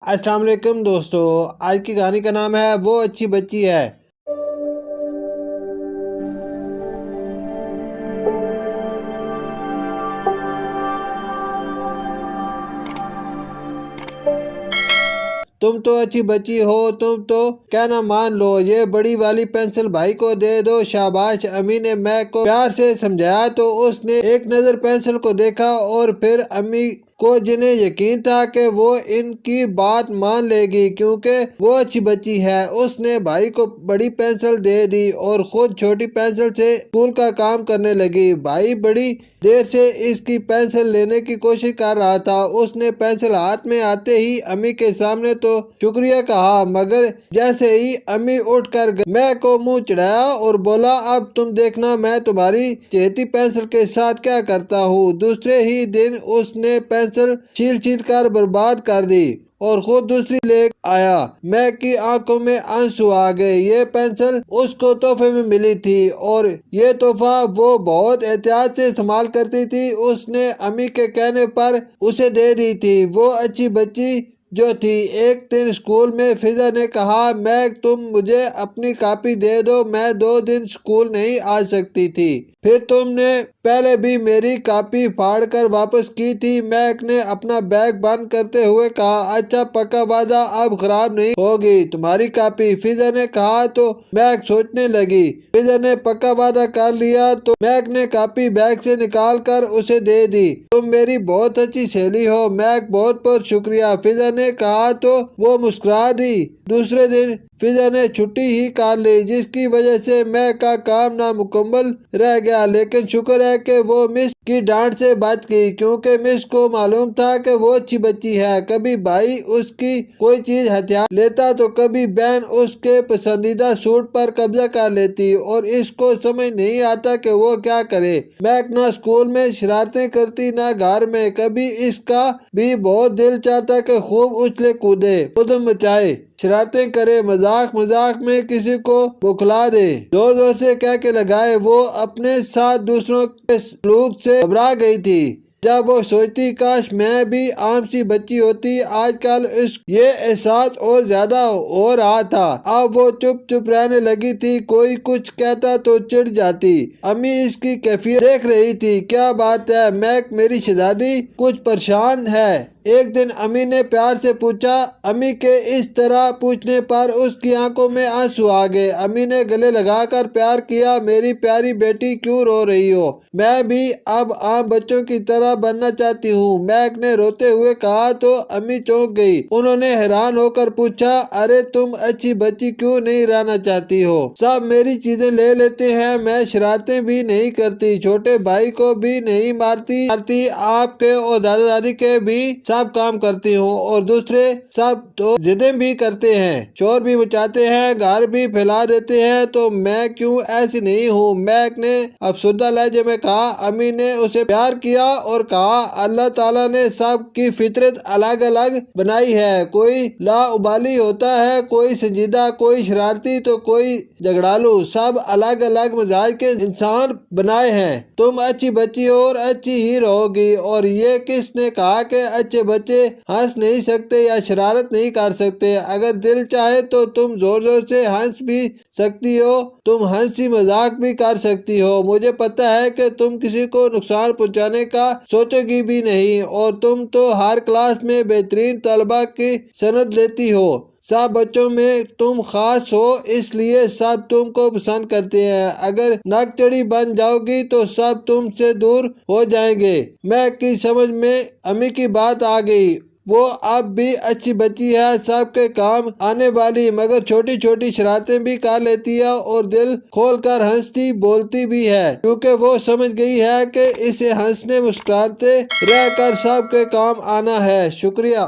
السلام علیکم دوستو، آج کی کہانی کا نام ہے وہ اچھی بچی ہے۔ تم تو اچھی بچی ہو، تم تو کہنا مان لو، یہ بڑی والی پینسل بھائی کو دے دو۔ شاباش۔ امی نے میک کو پیار سے سمجھایا تو اس نے ایک نظر پینسل کو دیکھا اور پھر امی کو، جنہیں یقین تھا کہ وہ ان کی بات مان لے گی کیونکہ وہ اچھی بچی ہے، اس نے بھائی کو بڑی پینسل دے دی اور خود چھوٹی پینسل سے اسکول کا کام کرنے لگی۔ بھائی بڑی دیر سے اس کی پینسل لینے کی کوشش کر رہا تھا۔ اس نے پینسل ہاتھ میں آتے ہی امی کے سامنے تو شکریہ کہا، مگر جیسے ہی امی اٹھ کر میک کو منہ چڑھایا اور بولا، اب تم دیکھنا میں تمہاری چہتی پینسل کے ساتھ کیا کرتا ہوں۔ دوسرے ہی دن اس نے پینسل چھیل چھیل کر برباد کر دی اور خود دوسری لے آیا۔ میک کی آنکھوں میں آنسو آ گئے۔ یہ پینسل اس کو تحفے میں ملی تھی اور یہ تحفہ وہ بہت احتیاط سے استعمال کرتی تھی۔ اس نے امی کے کہنے پر اسے دے دی تھی۔ وہ اچھی بچی جو تھی۔ ایک دن اسکول میں فضا نے کہا، میک تم مجھے اپنی کاپی دے دو، میں 2 دن اسکول نہیں آ سکتی تھی۔ پھر تم نے پہلے بھی میری کاپی پھاڑ کر واپس کی تھی۔ میک نے اپنا بیگ بند کرتے ہوئے کہا، اچھا پکا وعدہ اب خراب نہیں ہوگی تمہاری کاپی؟ فضا نے کہا تو میک سوچنے لگی۔ فضا نے پکا وعدہ کر لیا تو میک نے کاپی بیگ سے نکال کر اسے دے دی۔ تم میری بہت اچھی سہیلی ہو میک، بہت بہت شکریہ، فضا نے کہا تو وہ مسکرا دی۔ دوسرے دن فضا نے چھٹی ہی کر لی، جس کی وجہ سے میک کا کام نامکمل رہ گیا، لیکن شکر ہے کہ وہ مس کی ڈانٹ سے بچ گئی کیونکہ مس کو معلوم تھا کہ وہ اچھی بچی ہے۔ کبھی بھائی اس کی کوئی چیز ہتھیار لیتا تو کبھی بہن اس کے پسندیدہ سوٹ پر قبضہ کر لیتی اور اس کو سمجھ نہیں آتا کہ وہ کیا کرے۔ میک نہ اسکول میں شرارتیں کرتی نہ گھر میں، کبھی اس کا بھی بہت دل چاہتا کہ خوب اچھلے کودے، ادھم مچائے، شرارتیں کرے، مذاق مذاق میں کسی کو بکھلا دے، زور زور سے کہہ کے لگائے۔ وہ اپنے ساتھ دوسروں کے سلوک سے گھبرا گئی تھی۔ جب وہ سوچتی کاش میں بھی عام سی بچی ہوتی۔ آج کل یہ احساس اور زیادہ ہو رہا تھا۔ اب وہ چپ چپ رہنے لگی تھی، کوئی کچھ کہتا تو چڑ جاتی۔ امی اس کی کیفیت دیکھ رہی تھی۔ کیا بات ہے میک میری شہزادی، کچھ پریشان ہے؟ ایک دن امی نے پیار سے پوچھا۔ امی کے اس طرح پوچھنے پر اس کی آنکھوں میں آنسو آ گئے۔ امی نے گلے لگا کر پیار کیا، میری پیاری بیٹی کیوں رو رہی ہو؟ میں بھی اب عام بچوں کی طرح بننا چاہتی ہوں، میک نے روتے ہوئے کہا تو امی چونک گئی۔ انہوں نے حیران ہو کر پوچھا، ارے تم اچھی بچی کیوں نہیں رہنا چاہتی ہو؟ سب میری چیزیں لے لیتے ہیں، میں شرارتیں بھی نہیں کرتی، چھوٹے بھائی کو بھی نہیں مارتی، آپ کے اور دادا دادی کے بھی سب کام کرتی ہوں اور دوسرے سب تو ضدیں بھی کرتے ہیں، شور بھی مچاتے ہیں، گھر بھی پھیلا دیتے ہیں، تو میں کیوں ایسی نہیں ہوں؟ میک نے افسردہ لہجے میں کہا۔ امی نے اسے پیار کیا اور کہا، اللہ تعالیٰ نے سب کی فطرت الگ الگ بنائی ہے، کوئی لاابالی ہوتا ہے، کوئی سنجیدہ، کوئی شرارتی تو کوئی جھگڑالو، سب الگ الگ مزاج کے انسان بنائے ہیں۔ تم اچھی بچی ہو اور اچھی ہی رہو گی۔ اور یہ کس نے کہا کہ اچھے بچے ہنس نہیں سکتے یا شرارت نہیں کر سکتے؟ اگر دل چاہے تو تم زور زور سے ہنس بھی سکتی ہو، تم ہنسی مذاق بھی کر سکتی ہو، مجھے پتا ہے کہ تم کسی کو نقصان پہنچانے کا سوچو گی بھی نہیں، اور تم تو ہر کلاس میں بہترین طلبہ کی سند لیتی ہو، سب بچوں میں تم خاص ہو، اس لیے سب تم کو پسند کرتے ہیں، اگر نک چڑھی بن جاؤ گی تو سب تم سے دور ہو جائیں گے۔ میک کی سمجھ میں امی کی بات آ گئی، وہ اب بھی اچھی بچی ہے، سب کے کام آنے والی، مگر چھوٹی چھوٹی شرارتیں بھی کر لیتی ہے اور دل کھول کر ہنستی بولتی بھی ہے، کیونکہ وہ سمجھ گئی ہے کہ اسے ہنسنے مسکراتے رہ کر سب کے کام آنا ہے۔ شکریہ۔